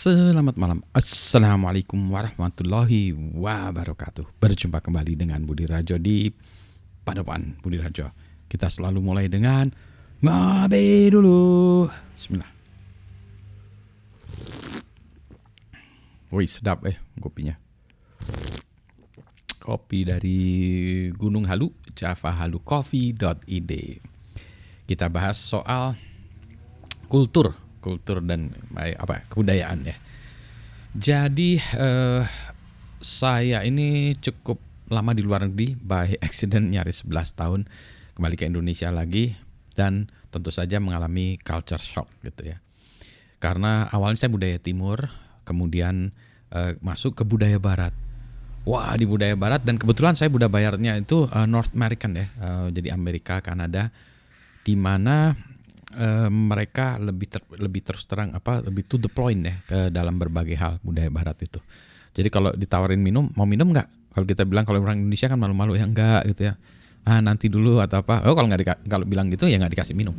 Selamat malam. Assalamualaikum warahmatullahi wabarakatuh. Berjumpa kembali dengan Budi Rajo di Padepokan Budi Rajo. Kita selalu mulai dengan ngopi dulu. Bismillah. Wih, sedap kopinya. Kopi dari Gunung Halu, javahalucoffee.id. Kita bahas soal kultur dan kebudayaan ya. Jadi saya ini cukup lama di luar negeri, by accident nyaris 11 tahun, kembali ke Indonesia lagi dan tentu saja mengalami culture shock gitu ya. Karena awalnya saya budaya timur, kemudian masuk ke budaya barat. Wah, di budaya barat, dan kebetulan saya budaya baratnya itu North American ya, jadi Amerika, Kanada, di mana mereka lebih terus terang lebih to the point ya dalam berbagai hal budaya barat itu. Jadi kalau ditawarin minum, mau minum nggak? Kalau kita bilang, kalau orang Indonesia kan malu-malu ya, enggak gitu ya. Nanti dulu atau apa. Oh, kalau bilang gitu ya nggak dikasih minum.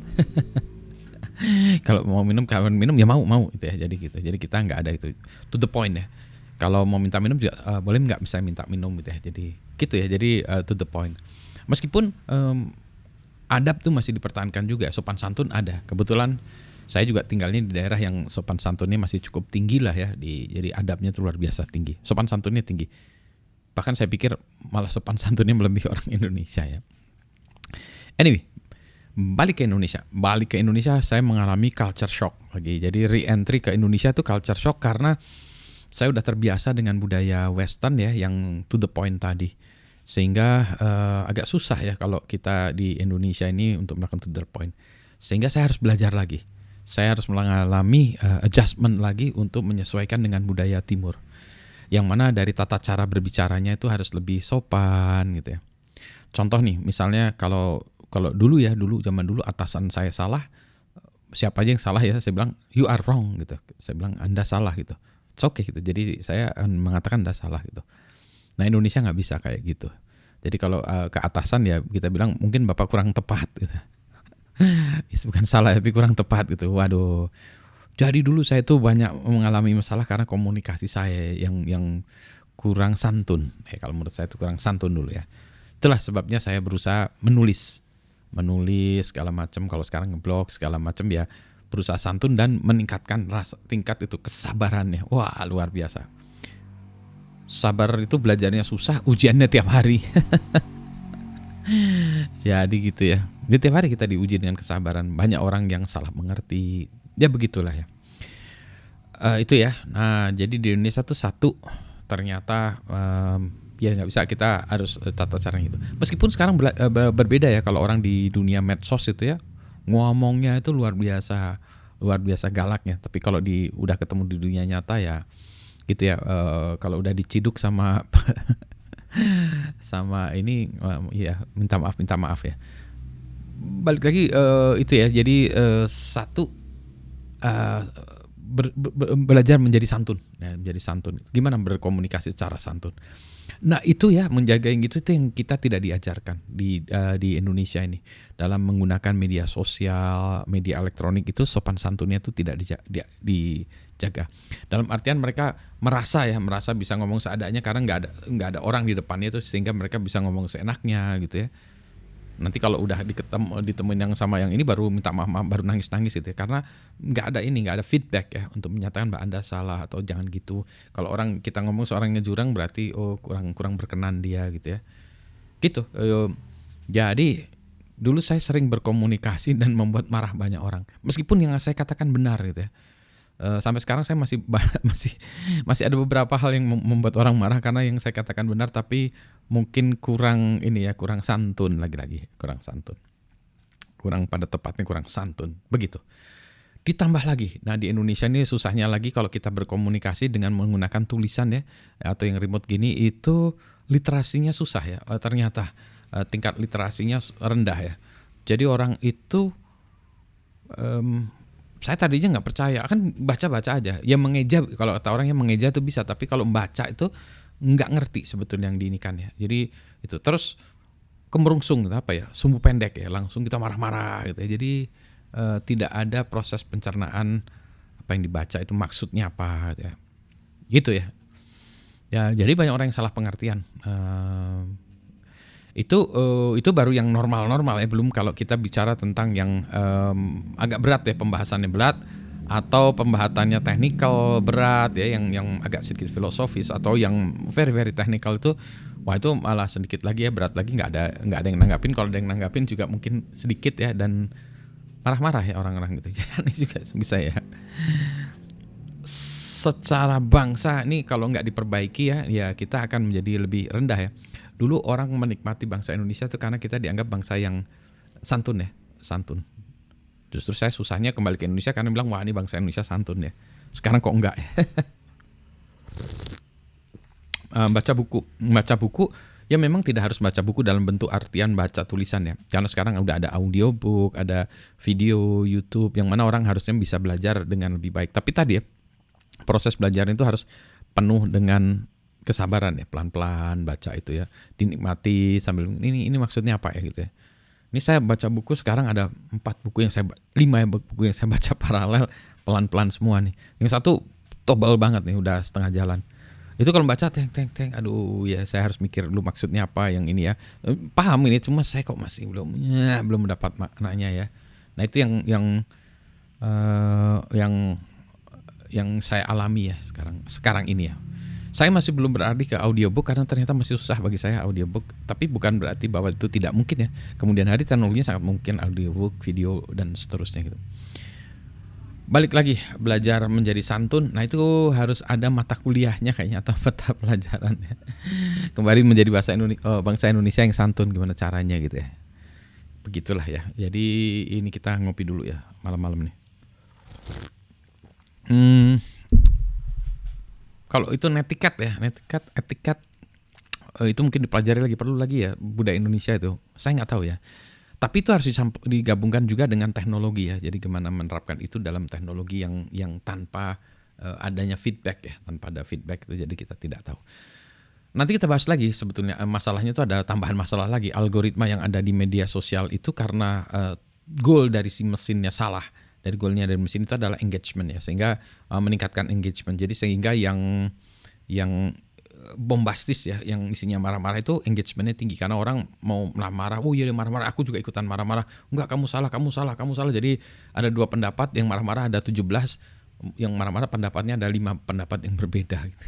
Kalau mau minum, kawan minum ya mau gitu ya. Jadi gitu. Jadi kita nggak ada itu, to the point ya. Kalau mau minta minum juga boleh nggak, bisa minta minum gitu ya. Jadi gitu ya. Jadi to the point. Meskipun adab tuh masih dipertahankan juga, sopan santun ada. Kebetulan saya juga tinggalnya di daerah yang sopan santunnya masih cukup tinggi lah ya. Jadi adabnya tuh luar biasa tinggi, sopan santunnya tinggi. Bahkan saya pikir malah sopan santunnya melebihi orang Indonesia ya. Anyway, balik ke Indonesia saya mengalami culture shock lagi. Jadi re-entry ke Indonesia tuh culture shock karena saya udah terbiasa dengan budaya Western ya, yang to the point tadi. Sehingga agak susah ya kalau kita di Indonesia ini untuk melakukan to the point. Sehingga saya harus belajar lagi. Saya harus mengalami adjustment lagi untuk menyesuaikan dengan budaya timur. Yang mana dari tata cara berbicaranya itu harus lebih sopan gitu ya. Contoh nih, misalnya kalau zaman dulu atasan saya salah, siapa aja yang salah ya, saya bilang you are wrong gitu. Saya bilang Anda salah gitu. It's okay gitu. Jadi saya mengatakan Anda salah gitu. Nah, Indonesia nggak bisa kayak gitu. Jadi kalau ke atasan ya kita bilang mungkin Bapak kurang tepat gitu. Bukan salah tapi kurang tepat gitu. Waduh. Jadi dulu saya tuh banyak mengalami masalah karena komunikasi saya yang kurang santun. Kalau menurut saya itu kurang santun dulu ya. Itulah sebabnya saya berusaha menulis segala macam. Kalau sekarang ngeblog segala macam ya, berusaha santun dan meningkatkan tingkat itu kesabarannya. Wah, luar biasa. Sabar itu belajarnya susah, ujiannya tiap hari. Jadi gitu ya. Jadi tiap hari kita diuji dengan kesabaran. Banyak orang yang salah mengerti. Ya begitulah ya. Itu ya. Nah, jadi di Indonesia tuh satu, ternyata ya nggak bisa, kita harus tata caranya itu. Meskipun sekarang berbeda ya, kalau orang di dunia medsos itu ya, ngomongnya itu luar biasa galaknya. Tapi kalau udah ketemu di dunia nyata ya gitu ya, kalau udah diciduk sama ini ya minta maaf ya. Balik lagi itu ya, jadi satu belajar menjadi santun ya, menjadi santun. Gimana berkomunikasi secara santun. Nah itu ya, menjaga yang gitu, itu yang kita tidak diajarkan di Indonesia ini. Dalam menggunakan media sosial, media elektronik itu sopan santunnya itu tidak dijaga. Dalam artian mereka merasa bisa ngomong seadanya karena nggak ada orang di depannya itu, sehingga mereka bisa ngomong seenaknya gitu ya. Nanti kalau udah ditemuin yang sama yang ini baru minta maaf, baru nangis gitu ya, karena nggak ada feedback ya untuk menyatakan Mbak Anda salah atau jangan gitu. Kalau kita ngomong seorangnya jurang berarti kurang berkenan dia gitu ya. Gitu. Jadi dulu saya sering berkomunikasi dan membuat marah banyak orang. Meskipun yang saya katakan benar gitu ya. Sampai sekarang saya masih ada beberapa hal yang membuat orang marah karena yang saya katakan benar, tapi mungkin kurang santun, kurang santun, kurang pada tepatnya kurang santun begitu. Ditambah lagi, nah di Indonesia ini susahnya lagi kalau kita berkomunikasi dengan menggunakan tulisan ya, atau yang remote gini, itu literasinya susah ya. Ternyata tingkat literasinya rendah ya. Jadi orang itu saya tadinya nggak percaya, kan baca aja ya, mengeja, kalau kata orang yang mengeja itu bisa, tapi kalau membaca itu nggak ngerti sebetulnya yang diinikan ya. Jadi itu terus kemerungsung sumbu pendek ya, langsung kita marah-marah gitu ya. Jadi tidak ada proses pencernaan apa yang dibaca itu maksudnya apa gitu ya. Gitu ya. Ya, jadi banyak orang yang salah pengertian. Itu baru yang normal-normal ya, belum kalau kita bicara tentang yang agak berat ya, pembahasannya berat atau pembahasannya technical berat ya, yang agak sedikit filosofis atau yang very very technical itu, wah itu malah sedikit lagi ya, berat lagi, nggak ada yang nanggapin. Kalau ada yang nanggapin juga mungkin sedikit ya, dan marah-marah ya orang-orang gitu. Jadi juga bisa ya. Secara bangsa nih kalau nggak diperbaiki ya kita akan menjadi lebih rendah ya. Dulu orang menikmati bangsa Indonesia itu karena kita dianggap bangsa yang santun ya, santun. Justru saya susahnya kembali ke Indonesia karena bilang wah ini bangsa Indonesia santun ya. Sekarang kok enggak ya. Baca buku ya memang tidak harus baca buku dalam bentuk artian baca tulisan ya. Karena sekarang udah ada audiobook, ada video YouTube yang mana orang harusnya bisa belajar dengan lebih baik. Tapi tadi ya, proses belajar itu harus penuh dengan kesabaran ya, pelan-pelan baca itu ya, dinikmati sambil ini maksudnya apa ya gitu ya. Ini saya baca buku sekarang ada 5 buku yang saya baca paralel pelan-pelan semua nih. Yang satu tebal banget nih, udah setengah jalan. Itu kalau baca teng, aduh ya saya harus mikir dulu maksudnya apa yang ini ya. Paham ini, cuma saya kok masih belum dapat maknanya ya. Nah itu yang saya alami ya sekarang ini ya. Saya masih belum beralih ke audiobook karena ternyata masih susah bagi saya audiobook. Tapi bukan berarti bahwa itu tidak mungkin ya. Kemudian hari teknologinya sangat mungkin, audiobook, video dan seterusnya gitu. Balik lagi belajar menjadi santun. Nah itu harus ada mata kuliahnya kayaknya atau mata pelajarannya. Kembali menjadi bangsa Indonesia yang santun, gimana caranya gitu ya. Begitulah ya. Jadi ini kita ngopi dulu ya malam-malam nih. Kalau itu etiket itu mungkin dipelajari lagi, perlu lagi ya budaya Indonesia itu. Saya nggak tahu ya. Tapi itu harus digabungkan juga dengan teknologi ya. Jadi gimana menerapkan itu dalam teknologi yang tanpa adanya feedback ya, tanpa ada feedback itu jadi kita tidak tahu. Nanti kita bahas lagi sebetulnya masalahnya itu ada tambahan masalah lagi, algoritma yang ada di media sosial itu karena goal dari si mesinnya salah. Dari goalnya dari mesin itu adalah engagement ya, sehingga meningkatkan engagement. Jadi sehingga yang bombastis ya, yang isinya marah-marah itu engagementnya tinggi karena orang mau marah. Oh iya dia marah-marah, aku juga ikutan marah-marah. Enggak, kamu salah. Jadi ada 2 pendapat, yang marah-marah ada 17, yang marah-marah pendapatnya ada 5 pendapat yang berbeda gitu.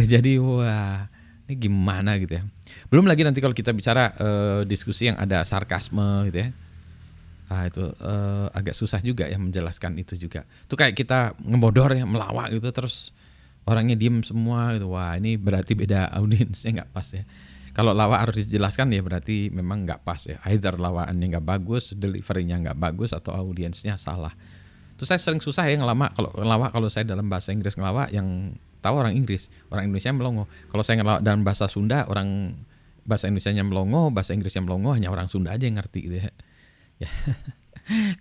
Jadi wah ini gimana gitu ya. Belum lagi nanti kalau kita bicara diskusi yang ada sarkasme gitu ya. Nah, itu agak susah juga ya menjelaskan itu juga. Itu kayak kita ngebodor ya, melawak gitu terus orangnya diem semua gitu. Wah ini berarti beda audiensnya, nggak pas ya. Kalau lawak harus dijelaskan ya berarti memang nggak pas ya. Either lawakannya nggak bagus, deliverynya nggak bagus, atau audiensnya salah. Terus saya sering susah ya ngelawak kalau saya dalam bahasa Inggris ngelawak yang tahu orang Inggris, orang Indonesia melongo. Kalau saya ngelawak dalam bahasa Sunda, orang bahasa Indonesianya melongo, bahasa Inggrisnya melongo, hanya orang Sunda aja yang ngerti gitu ya. Ya.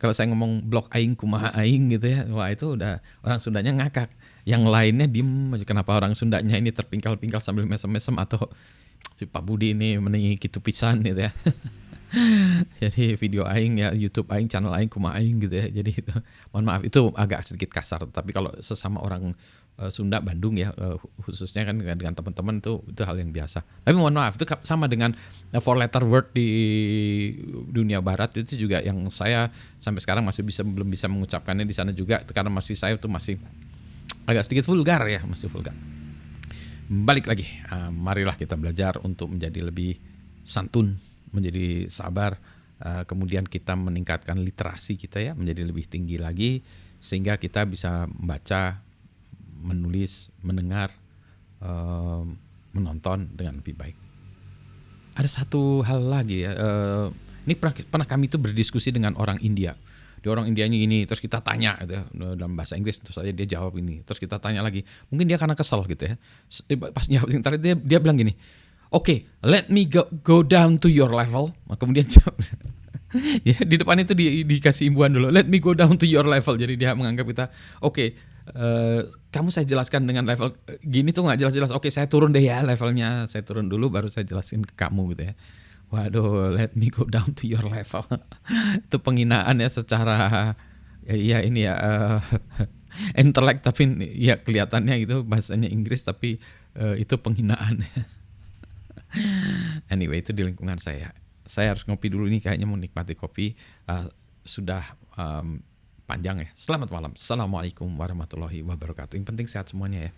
Kalau saya ngomong blok aing kumaha aing gitu ya, wah itu udah orang Sundanya ngakak. Yang lainnya diem aja, kenapa orang Sundanya ini terpingkal-pingkal sambil mesem-mesem, atau si Pak Budi ini meningi gitu pisan gitu ya. Jadi video aing ya, YouTube aing, channel aing kumaha aing gitu ya. Jadi itu mohon maaf itu agak sedikit kasar, tapi kalau sesama orang Sunda Bandung ya, khususnya kan dengan teman-teman itu hal yang biasa. Tapi mohon maaf itu sama dengan 4 letter word di dunia barat itu juga yang saya sampai sekarang belum bisa mengucapkannya di sana juga karena saya masih agak sedikit vulgar ya, masih vulgar. Balik lagi, marilah kita belajar untuk menjadi lebih santun, menjadi sabar, kemudian kita meningkatkan literasi kita ya menjadi lebih tinggi lagi sehingga kita bisa membaca, menulis, mendengar, menonton dengan lebih baik. Ada satu hal lagi ya, ini pernah kami itu berdiskusi dengan orang India. Dia orang Indianya ini, terus kita tanya gitu, dalam bahasa Inggris, terus aja dia jawab ini, terus kita tanya lagi, mungkin dia karena kesel gitu ya. Pas jawab dia bilang gini, "Okay, let me go down to your level." Kemudian jawab, ya, di depan itu dikasih imbuhan dulu, "Let me go down to your level." Jadi dia menganggap kita, oke, kamu saya jelaskan dengan level gini tuh nggak jelas-jelas. Oke, saya turun deh ya levelnya, saya turun dulu baru saya jelasin ke kamu gitu ya. Waduh, let me go down to your level. Itu penghinaan ya secara Ya, iya ini ya intelek tapi ya kelihatannya gitu bahasanya Inggris tapi itu penghinaan. Anyway itu di lingkungan saya. Saya harus ngopi dulu nih kayaknya mau nikmati kopi. Sudah panjang ya. Selamat malam. Assalamualaikum warahmatullahi wabarakatuh. Yang penting sehat semuanya ya.